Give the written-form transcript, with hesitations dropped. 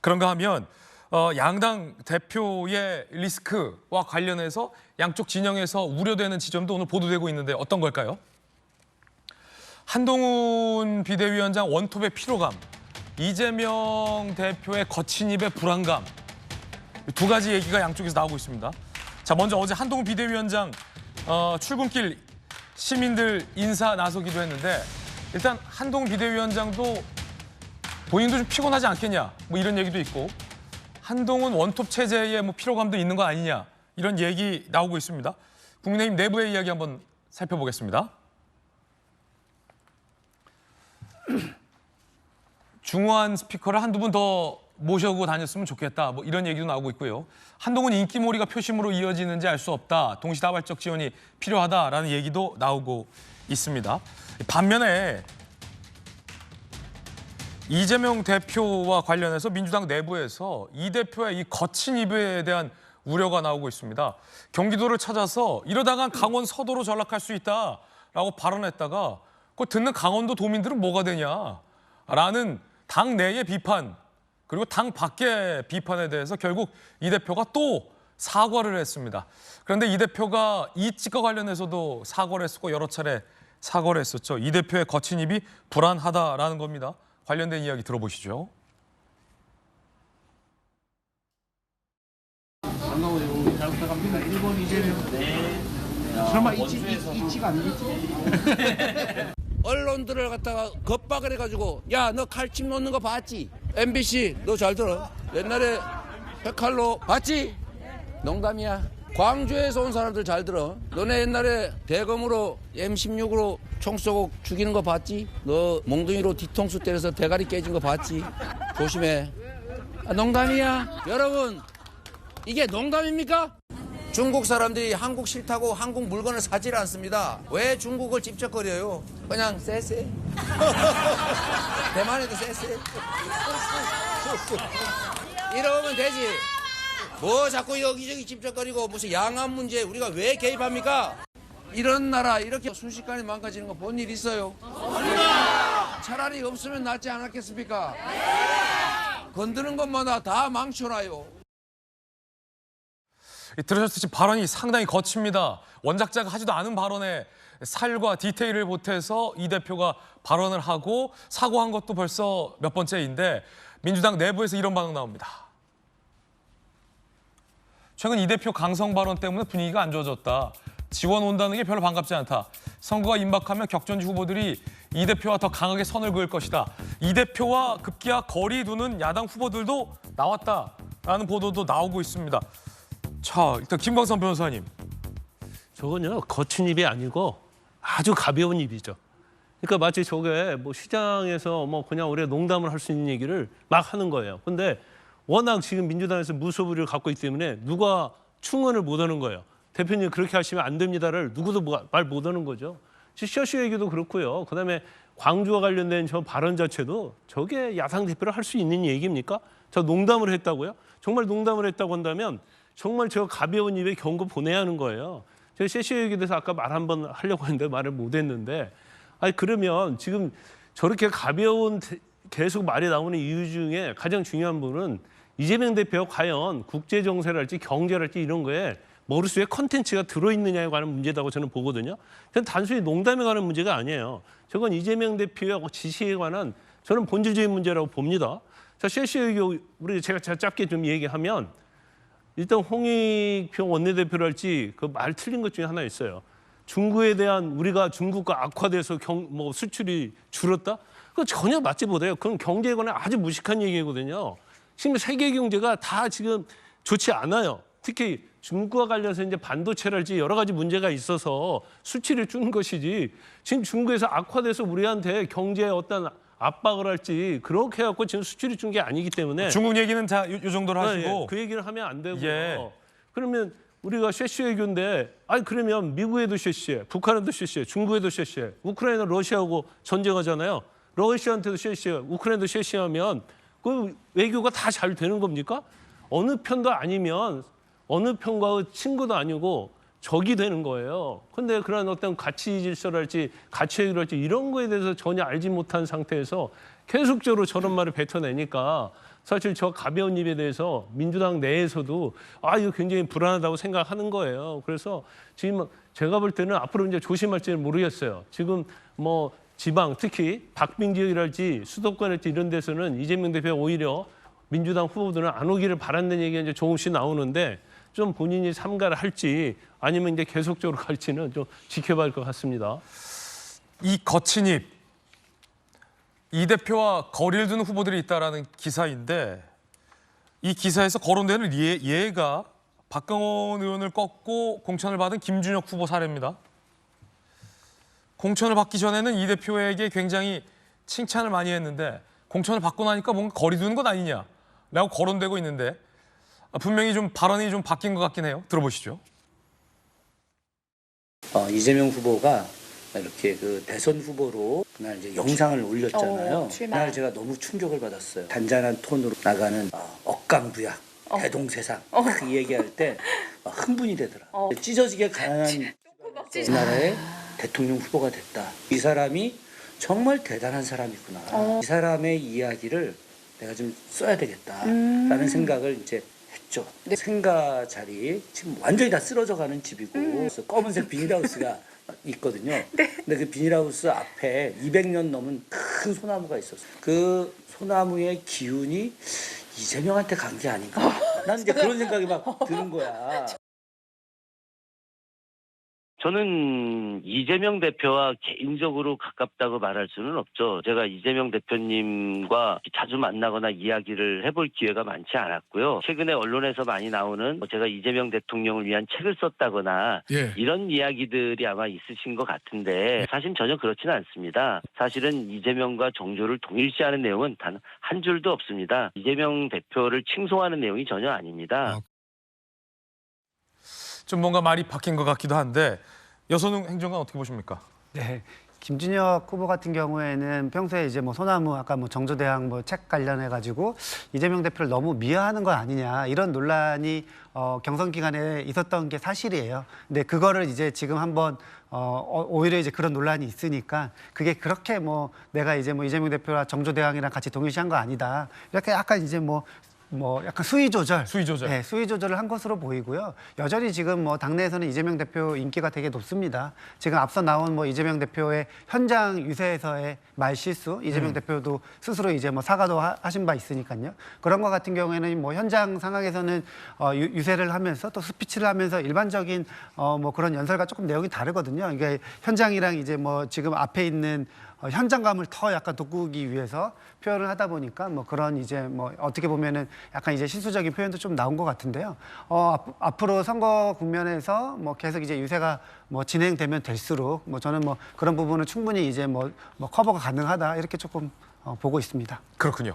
그런가 하면 양당 대표의 리스크와 관련해서 양쪽 진영에서 우려되는 지점도 오늘 보도되고 있는데 어떤 걸까요? 한동훈 비대위원장 원톱의 피로감, 이재명 대표의 거친 입의 불안감, 두 가지 얘기가 양쪽에서 나오고 있습니다. 자, 먼저 어제 한동훈 비대위원장 출근길 시민들 인사 나서기도 했는데 일단 한동훈 비대위원장도 본인도 좀 피곤하지 않겠냐 뭐 이런 얘기도 있고 한동훈 원톱 체제에 뭐 피로감도 있는 거 아니냐 이런 얘기 나오고 있습니다. 국민의힘 내부의 이야기 한번 살펴보겠습니다. 중후한 스피커를 한두 분 더 모셔고 다녔으면 좋겠다. 뭐 이런 얘기도 나오고 있고요. 한동훈 인기몰이가 표심으로 이어지는지 알 수 없다. 동시다발적 지원이 필요하다라는 얘기도 나오고 있습니다. 반면에 이재명 대표와 관련해서 민주당 내부에서 이 대표의 이 거친 입에 대한 우려가 나오고 있습니다. 경기도를 찾아서 이러다간 강원 서도로 전락할 수 있다라고 발언했다가 그거 듣는 강원도 도민들은 뭐가 되냐라는 당 내의 비판 그리고 당 밖의 비판에 대해서 결국 이 대표가 또 사과를 했습니다. 그런데 이 대표가 이직과 관련해서도 사과를 했었고 여러 차례 사과를 했었죠. 이 대표의 거친 입이 불안하다라는 겁니다. 관련된 이야기 들어보시죠. 반가워요. 잘 부탁합니다. 1번 이재명. 네. 설마 이직 아니겠지? 언론들을 갖다가 겁박을 해가지고 야, 너 칼집 놓는 거 봤지? MBC 너 잘 들어. 옛날에 백칼로 봤지? 농담이야. 광주에서 온 사람들 잘 들어. 너네 옛날에 대검으로 M16으로 총 쏘고 죽이는 거 봤지? 너 몽둥이로 뒤통수 때려서 대가리 깨진 거 봤지? 조심해. 농담이야. 여러분, 이게 농담입니까? 중국 사람들이 한국 싫다고 한국 물건을 사질 않습니다. 왜 중국을 찝쩍거려요? 그냥 쎄쎄. 대만에도 쎄쎄. 이러면 되지. 뭐 자꾸 여기저기 찝쩍거리고 무슨 양안 문제 우리가 왜 개입합니까? 이런 나라 이렇게 순식간에 망가지는 거 본 일 있어요? 차라리 없으면 낫지 않았겠습니까? 건드는 것마다 다 망쳐놔요. 들으셨듯이 발언이 상당히 거칩니다. 원작자가 하지도 않은 발언에 살과 디테일을 보태서 이 대표가 발언을 하고 사과한 것도 벌써 몇 번째인데 민주당 내부에서 이런 반응 나옵니다. 최근 이 대표 강성 발언 때문에 분위기가 안 좋아졌다. 지원 온다는 게 별로 반갑지 않다. 선거가 임박하면 격전지 후보들이 이 대표와 더 강하게 선을 그을 것이다. 이 대표와 급기야 거리 두는 야당 후보들도 나왔다라는 보도도 나오고 있습니다. 자, 일단 김광선 변호사님. 저건요, 거친 입이 아니고 아주 가벼운 입이죠. 그러니까 마치 저게 뭐 시장에서 뭐 그냥 우리가 농담을 할 수 있는 얘기를 막 하는 거예요. 근데 워낙 지금 민주당에서 무소불위를 갖고 있기 때문에 누가 충원을 못 하는 거예요. 대표님 그렇게 하시면 안 됩니다를 누구도 말 못 하는 거죠. 쇼쇼 얘기도 그렇고요. 그다음에 광주와 관련된 저 발언 자체도 저게 야당 대표를 할 수 있는 얘기입니까? 저 농담을 했다고요? 정말 농담을 했다고 한다면 정말 저 가벼운 입에 경고 보내야 하는 거예요. 제가 쇼쇼 얘기에 대해서 아까 말 한번 하려고 했는데 말을 못 했는데 아니 그러면 지금 저렇게 가벼운 계속 말이 나오는 이유 중에 가장 중요한 분은 이재명 대표가 과연 국제 정세랄지 경제랄지 이런 거에 머릿속에 컨텐츠가 들어있느냐에 관한 문제다고 저는 보거든요. 저는 단순히 농담에 관한 문제가 아니에요. 저건 이재명 대표의 지시에 관한 저는 본질적인 문제라고 봅니다. 자, 쇼쇼 얘기 우리 제가 짧게 좀 얘기하면 일단 홍익표 원내대표랄지 그 말 틀린 것 중에 하나 있어요. 중국에 대한 우리가 중국과 악화돼서 뭐 수출이 줄었다? 그거 전혀 맞지 못해요. 그건 경제에 관한 아주 무식한 얘기거든요. 지금 세계 경제가 다 지금 좋지 않아요. 특히 중국과 관련해서 이제 반도체랄지 여러 가지 문제가 있어서 수출이 준 것이지 지금 중국에서 악화돼서 우리한테 경제에 어떤 압박을 할지 그렇게 해갖고 지금 수출이 준 게 아니기 때문에 중국 얘기는 자, 요 정도로 하시고 예, 그 얘기를 하면 안 되고요. 예. 그러면 우리가 쉐시 외교인데 아니 그러면 미국에도 쉐시해, 북한에도 쉐시해, 중국에도 쉐시해, 우크라이나 러시아하고 전쟁하잖아요. 러시아한테도 쉐시해, 우크라이나도 쉐시하면 그 외교가 다 잘 되는 겁니까? 어느 편도 아니면 어느 편과의 친구도 아니고 적이 되는 거예요. 근데 그런 어떤 가치 질서랄지 가치 회의랄지 이런 거에 대해서 전혀 알지 못한 상태에서 계속적으로 저런 말을 뱉어내니까 사실 저 가벼운 입에 대해서 민주당 내에서도 이거 굉장히 불안하다고 생각하는 거예요. 그래서 지금 제가 볼 때는 앞으로 이제 조심할지는 모르겠어요. 지금 뭐 지방 특히 박빙 지역이랄지 수도권이랄지 이런 데서는 이재명 대표가 오히려 민주당 후보들은 안 오기를 바란다는 얘기가 이제 조금씩 나오는데 좀 본인이 삼가를 할지 아니면 이제 계속적으로 갈지는 좀 지켜봐야 할 것 같습니다. 이 거친 입, 이 대표와 거리를 두는 후보들이 있다라는 기사인데 이 기사에서 거론되는 예가 박강원 의원을 꺾고 공천을 받은 김준혁 후보 사례입니다. 공천을 받기 전에는 이 대표에게 굉장히 칭찬을 많이 했는데 공천을 받고 나니까 뭔가 거리 두는 것 아니냐라고 거론되고 있는데 분명히 좀 발언이 좀 바뀐 것 같긴 해요. 들어보시죠. 이재명 후보가 이렇게 그 대선 후보로 그날 이제 영상을 올렸잖아요. 그날 제가 너무 충격을 받았어요. 단단한 톤으로 나가는 억강부약, 대동세상 그 얘기할 때 흥분이 되더라. 찢어지게 가난한 우리나라의 대통령 후보가 됐다. 이 사람이 정말 대단한 사람이구나. 이 사람의 이야기를 내가 좀 써야 되겠다라는 생각을 이제 했죠. 생가 자리 지금 완전히 다 쓰러져가는 집이고 그래서 검은색 비닐하우스가 있거든요. 근데 그 비닐하우스 앞에 200년 넘은 큰 소나무가 있었어요. 그 소나무의 기운이 이재명한테 간 게 아닌가. 난 이제 그런 생각이 막 드는 거야. 저는 이재명 대표와 개인적으로 가깝다고 말할 수는 없죠. 제가 이재명 대표님과 자주 만나거나 이야기를 해볼 기회가 많지 않았고요. 최근에 언론에서 많이 나오는 제가 이재명 대통령을 위한 책을 썼다거나 이런 이야기들이 아마 있으신 것 같은데 사실 전혀 그렇지는 않습니다. 사실은 이재명과 정조를 동일시하는 내용은 단 한 줄도 없습니다. 이재명 대표를 칭송하는 내용이 전혀 아닙니다. 좀 뭔가 말이 바뀐 것 같기도 한데 여선웅 행정관 어떻게 보십니까? 네. 김준혁 후보 같은 경우에는 평소에 이제 뭐 소나무 아까 뭐 정조대왕 뭐 책 관련해 가지고 이재명 대표를 너무 미화하는 거 아니냐 이런 논란이 경선 기간에 있었던 게 사실이에요. 근데 그거를 이제 지금 한번 오히려 이제 그런 논란이 있으니까 그게 그렇게 뭐 내가 이제 뭐 이재명 대표와 정조대왕이랑 같이 동일시한 거 아니다. 이렇게 약간 이제 뭐 약간 수위 조절. 네, 수위 조절을 한 것으로 보이고요. 여전히 지금 뭐 당내에서는 이재명 대표 인기가 되게 높습니다. 지금 앞서 나온 뭐 이재명 대표의 현장 유세에서의 말 실수, 이재명 대표도 스스로 이제 뭐 사과도 하신 바 있으니까요. 그런 것 같은 경우에는 뭐 현장 상황에서는 유세를 하면서 또 스피치를 하면서 일반적인 뭐 그런 연설과 조금 내용이 다르거든요. 이게 현장이랑 이제 뭐 지금 앞에 있는 현장감을 더 약간 돋구기 위해서 표현을 하다 보니까 뭐 그런 이제 뭐 어떻게 보면은 약간 이제 실수적인 표현도 좀 나온 것 같은데요. 앞으로 선거 국면에서 뭐 계속 이제 유세가 뭐 진행되면 될수록 뭐 저는 뭐 그런 부분은 충분히 이제 뭐 커버가 가능하다 이렇게 조금 보고 있습니다. 그렇군요.